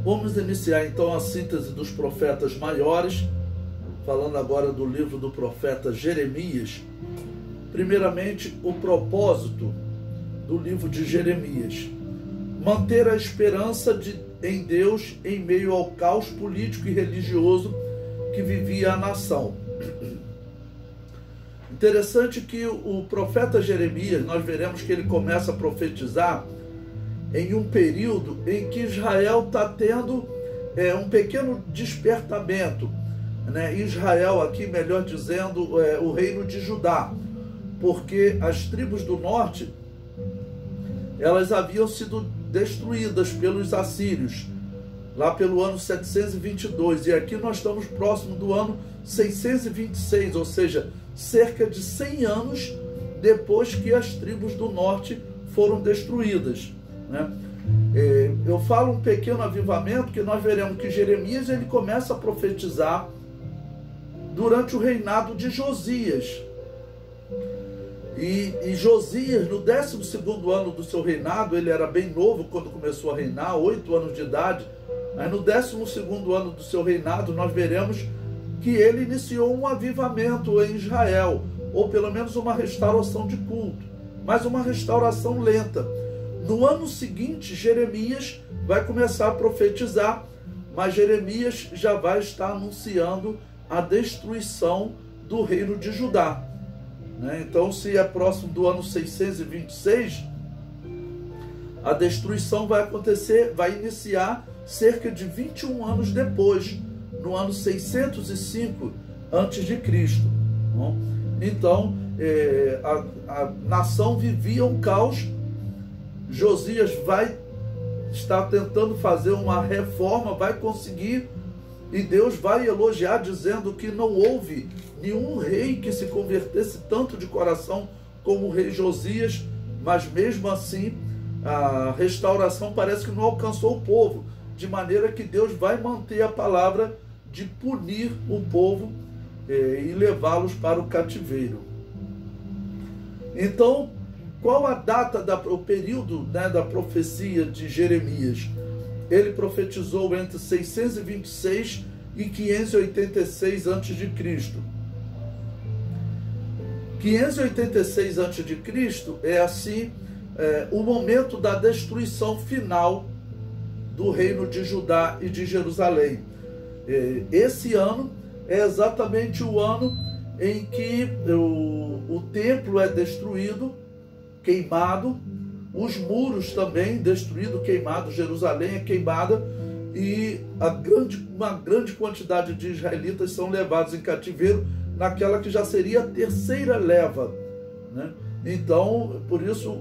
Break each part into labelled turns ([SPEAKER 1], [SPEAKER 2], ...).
[SPEAKER 1] Vamos iniciar então a síntese dos profetas maiores, falando agora do livro do profeta Jeremias. Primeiramente, o propósito do livro de Jeremias: manter a esperança em Deus em meio ao caos político e religioso que vivia a nação. Interessante que o profeta Jeremias, nós veremos que ele começa a profetizar em um período em que Israel está tendo um pequeno despertamento, né? Israel aqui, melhor dizendo, o reino de Judá, porque as tribos do norte, elas haviam sido destruídas pelos assírios, lá pelo ano 722, e aqui nós estamos próximo do ano 626, ou seja, cerca de 100 anos depois que as tribos do norte foram destruídas, né? Eu falo um pequeno avivamento, que nós veremos que Jeremias ele começa a profetizar durante o reinado de Josias. E Josias, no 12º ano do seu reinado, ele era bem novo quando começou a reinar, 8 anos de idade, mas no 12º ano do seu reinado nós veremos que ele iniciou um avivamento em Israel, ou pelo menos uma restauração de culto, mas uma restauração lenta. No ano seguinte, Jeremias vai começar a profetizar, mas Jeremias já vai estar anunciando a destruição do reino de Judá, né? Então, se é próximo do ano 626, a destruição vai acontecer, vai iniciar cerca de 21 anos depois, no ano 605 a.C. Então, a nação vivia um caos. Josias vai estar tentando fazer uma reforma, vai conseguir, e Deus vai elogiar, dizendo que não houve nenhum rei que se convertesse tanto de coração como o rei Josias, mas mesmo assim a restauração parece que não alcançou o povo, de maneira que Deus vai manter a palavra de punir o povo e levá-los para o cativeiro. Então, qual a data, o período, né, da profecia de Jeremias? Ele profetizou entre 626 e 586 a.C. 586 a.C. é assim o momento da destruição final do reino de Judá e de Jerusalém. Esse ano é exatamente o ano em que o templo é destruído, queimado, os muros também destruídos, queimados, Jerusalém é queimada, e uma grande quantidade de israelitas são levados em cativeiro, naquela que já seria a terceira leva, né? Então, por isso,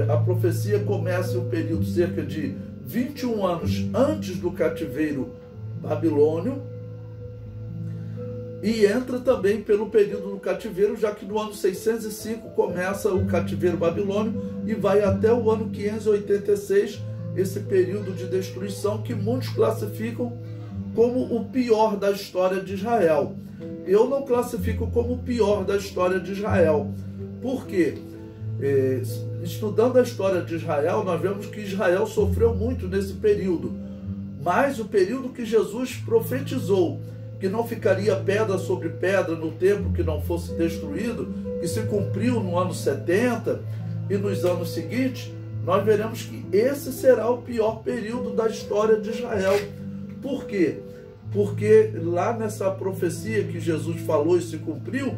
[SPEAKER 1] a profecia começa em um período cerca de 21 anos antes do cativeiro babilônio, e entra também pelo período do cativeiro, já que no ano 605 começa o cativeiro babilônio e vai até o ano 586, esse período de destruição que muitos classificam como o pior da história de Israel. Eu não classifico como o pior da história de Israel. Por quê? Estudando a história de Israel, nós vemos que Israel sofreu muito nesse período, mas o período que Jesus profetizou que não ficaria pedra sobre pedra no templo que não fosse destruído, que se cumpriu no ano 70 e nos anos seguintes, nós veremos que esse será o pior período da história de Israel. Por quê? Porque lá nessa profecia que Jesus falou e se cumpriu,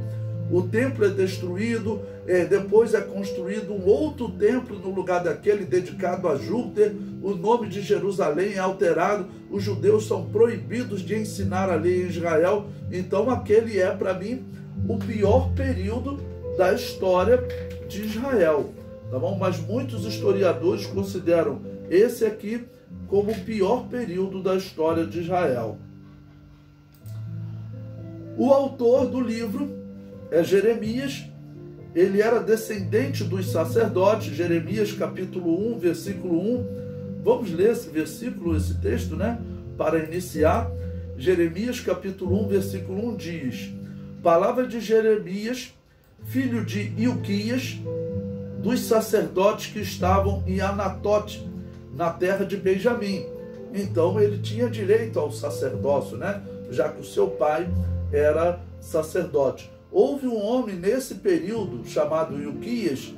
[SPEAKER 1] o templo é destruído, depois é construído um outro templo no lugar daquele dedicado a Júpiter, o nome de Jerusalém é alterado, os judeus são proibidos de ensinar a lei em Israel. Então aquele é, para mim, o pior período da história de Israel, tá bom? Mas muitos historiadores consideram esse aqui como o pior período da história de Israel. O autor do livro é Jeremias. Ele era descendente dos sacerdotes. Jeremias capítulo 1, versículo 1. Vamos ler esse versículo, esse texto, né? Para iniciar. Jeremias capítulo 1, versículo 1 diz: palavra de Jeremias, filho de Ilquias, dos sacerdotes que estavam em Anatote, na terra de Benjamim. então ele tinha direito ao sacerdócio, né? Já que o seu pai era sacerdote. Houve um homem nesse período chamado Ilquias,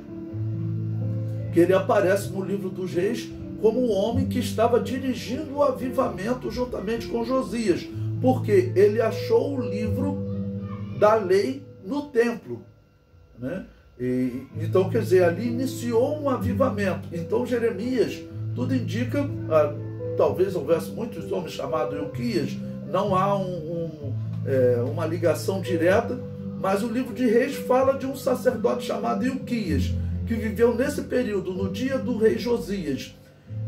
[SPEAKER 1] que ele aparece no livro dos Reis como um homem que estava dirigindo o avivamento juntamente com Josias, porque ele achou o livro da lei no templo, né? Então, quer dizer, ali iniciou um avivamento. Então Jeremias, tudo indica, talvez houvesse muitos homens chamados Ilquias, não há uma ligação direta, mas o livro de Reis fala de um sacerdote chamado Ilquias, que viveu nesse período, no dia do rei Josias.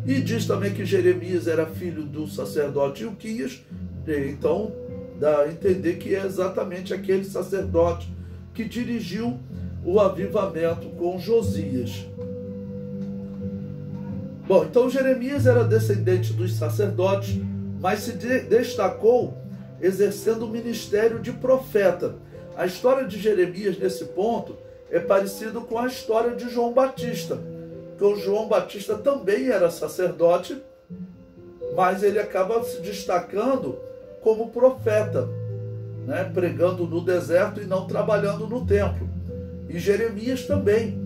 [SPEAKER 1] E diz também que Jeremias era filho do sacerdote Ilquias, então dá a entender que é exatamente aquele sacerdote que dirigiu o avivamento com Josias. Bom, então Jeremias era descendente dos sacerdotes, mas se destacou exercendo o ministério de profeta. A história de Jeremias nesse ponto é parecido com a história de João Batista, porque o João Batista também era sacerdote, mas ele acaba se destacando como profeta, né? Pregando no deserto e não trabalhando no templo. E Jeremias também.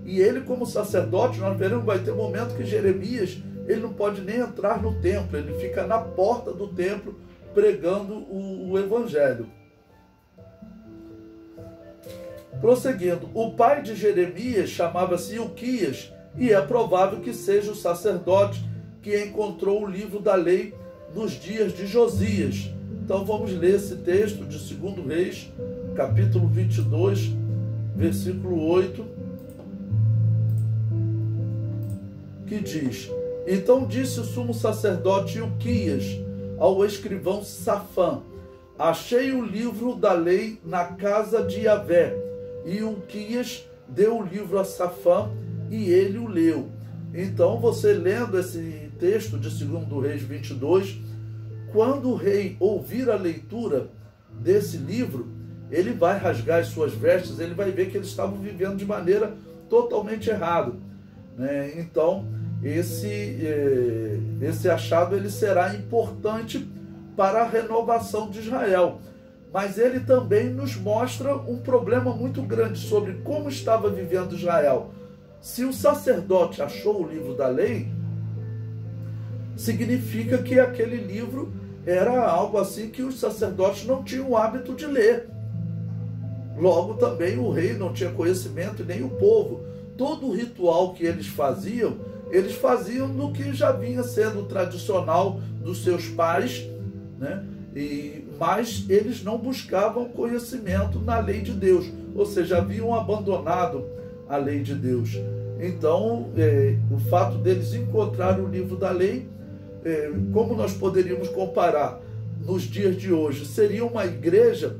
[SPEAKER 1] E ele, como sacerdote, nós veremos que vai ter um momento que Jeremias ele não pode nem entrar no templo, ele fica na porta do templo pregando o evangelho. Prosseguindo, o pai de Jeremias chamava-se Ilquias, e é provável que seja o sacerdote que encontrou o livro da lei nos dias de Josias. Então vamos ler esse texto de 2 Reis, capítulo 22, versículo 8, que diz: Então disse o sumo sacerdote Ilquias ao escrivão Safã: Achei o livro da lei na casa de Yahvé. E Ilquias deu o livro a Safã e ele o leu. Então, você lendo esse texto de 2 Reis 22, quando o rei ouvir a leitura desse livro, ele vai rasgar as suas vestes, ele vai ver que eles estavam vivendo de maneira totalmente errada, né? Então, esse achado ele será importante para a renovação de Israel. Mas ele também nos mostra um problema muito grande sobre como estava vivendo Israel. Se o sacerdote achou o livro da lei, significa que aquele livro era algo assim que os sacerdotes não tinham o hábito de ler. Logo também o rei não tinha conhecimento e nem o povo. Todo o ritual que eles faziam no que já vinha sendo tradicional dos seus pais, né? Mas eles não buscavam conhecimento na lei de Deus, ou seja, haviam abandonado a lei de Deus. Então, o fato deles encontrar o livro da lei, como nós poderíamos comparar nos dias de hoje? Seria uma igreja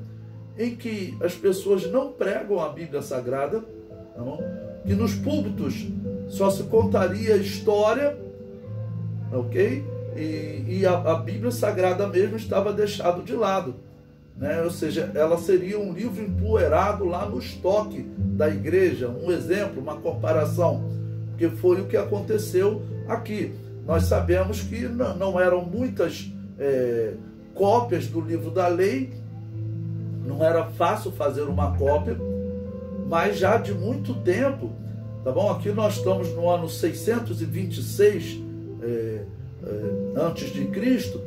[SPEAKER 1] em que as pessoas não pregam a Bíblia Sagrada, não? Que nos púlpitos só se contaria história, ok? E a Bíblia Sagrada mesmo estava deixada de lado, né? Ou seja, ela seria um livro empoeirado lá no estoque da igreja. Um exemplo, uma comparação, porque foi o que aconteceu aqui. Nós sabemos que não eram muitas cópias do livro da lei, não era fácil fazer uma cópia, mas já de muito tempo, tá bom? Aqui nós estamos no ano 626 antes de Cristo,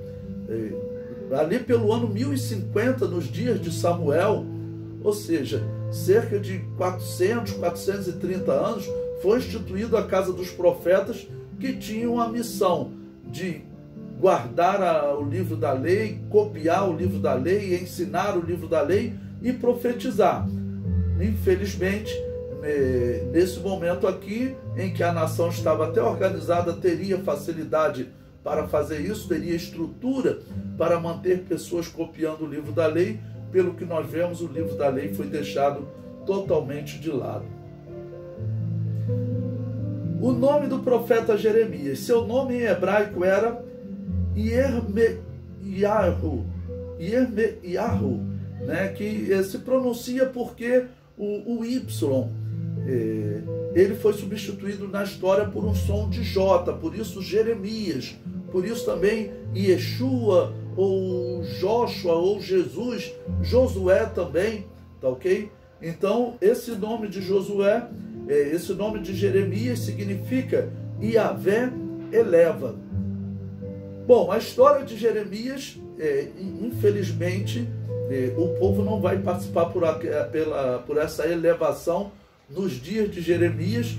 [SPEAKER 1] ali pelo ano 1050, nos dias de Samuel, ou seja, cerca de 430 anos, foi instituída a Casa dos Profetas, que tinham a missão de guardar o livro da lei, copiar o livro da lei, ensinar o livro da lei e profetizar. Infelizmente, nesse momento aqui, em que a nação estava até organizada, teria facilidade para fazer isso, teria estrutura para manter pessoas copiando o livro da lei. Pelo que nós vemos, o livro da lei foi deixado totalmente de lado. O nome do profeta Jeremias, seu nome em hebraico era Yirmeyahu, né, que se pronuncia porque o Y, ele foi substituído na história por um som de J, por isso Jeremias, por isso também Yeshua, ou Joshua, ou Jesus, Josué também, tá ok? Então, esse nome de Josué, esse nome de Jeremias significa Yahvé eleva. Bom, a história de Jeremias, infelizmente, o povo não vai participar por essa elevação nos dias de Jeremias,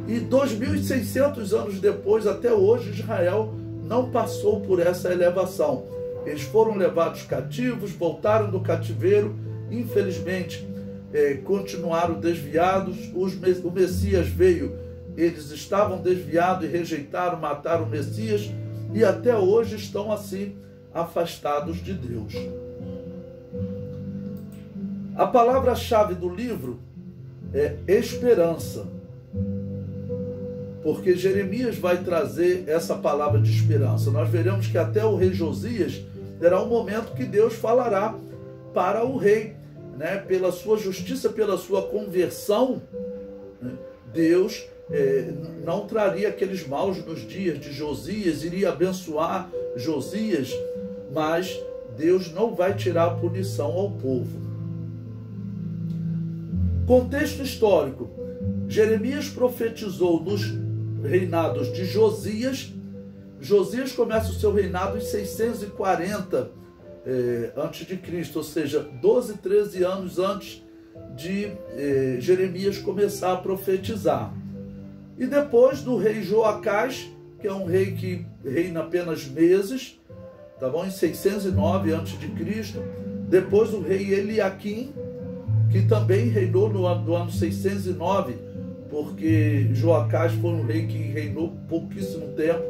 [SPEAKER 1] e 2.600 anos depois, até hoje, Israel não passou por essa elevação. Eles foram levados cativos, voltaram do cativeiro, infelizmente continuaram desviados. O Messias veio, eles estavam desviados e rejeitaram, mataram o Messias, e até hoje estão assim afastados de Deus. A palavra-chave do livro é esperança, porque Jeremias vai trazer essa palavra de esperança. Nós veremos que até o rei Josias terá um momento que Deus falará para o rei, né? Pela sua justiça, pela sua conversão, né? Deus não traria aqueles maus nos dias de Josias, iria abençoar Josias, mas Deus não vai tirar a punição ao povo. Contexto histórico: Jeremias profetizou nos reinados de Josias. Josias começa o seu reinado em 640 a.C., ou seja, 12, 13 anos antes de Jeremias começar a profetizar. E depois do rei Joacás, que é um rei que reina apenas meses, tá bom? Em 609 a.C., depois o rei Eliaquim, que também reinou no ano 609, porque Joacás foi um rei que reinou pouquíssimo tempo.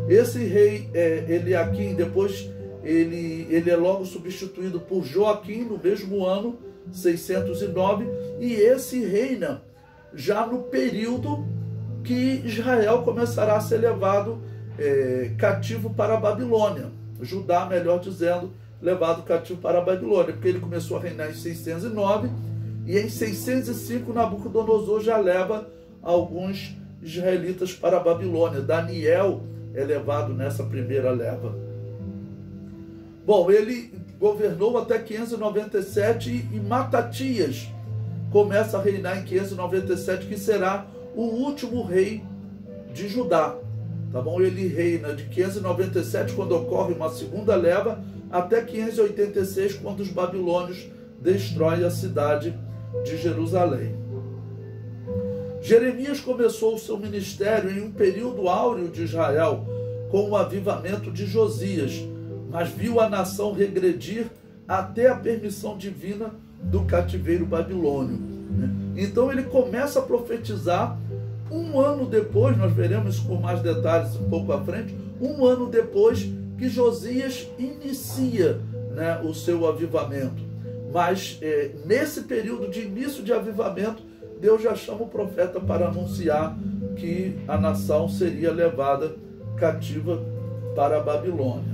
[SPEAKER 1] Esse rei Eliaquim, depois ele é logo substituído por Joaquim no mesmo ano, 609, e esse reina já no período que Israel começará a ser levado cativo para a Babilônia. Judá, melhor dizendo, levado cativo para a Babilônia, porque ele começou a reinar em 609, e em 605 Nabucodonosor já leva alguns israelitas para a Babilônia. Daniel é levado nessa primeira leva. Bom, ele governou até 597 e Matatias começa a reinar em 597, que será o último rei de Judá. Tá bom? Ele reina de 597, quando ocorre uma segunda leva, até 586, quando os babilônios destroem a cidade de Jerusalém. Jeremias começou o seu ministério em um período áureo de Israel, com o avivamento de Josias, mas viu a nação regredir até a permissão divina do cativeiro babilônio. Então ele começa a profetizar um ano depois, nós veremos com mais detalhes um pouco à frente, um ano depois que Josias inicia, né, o seu avivamento. Mas nesse período de início de avivamento, Deus já chama o profeta para anunciar que a nação seria levada cativa para a Babilônia.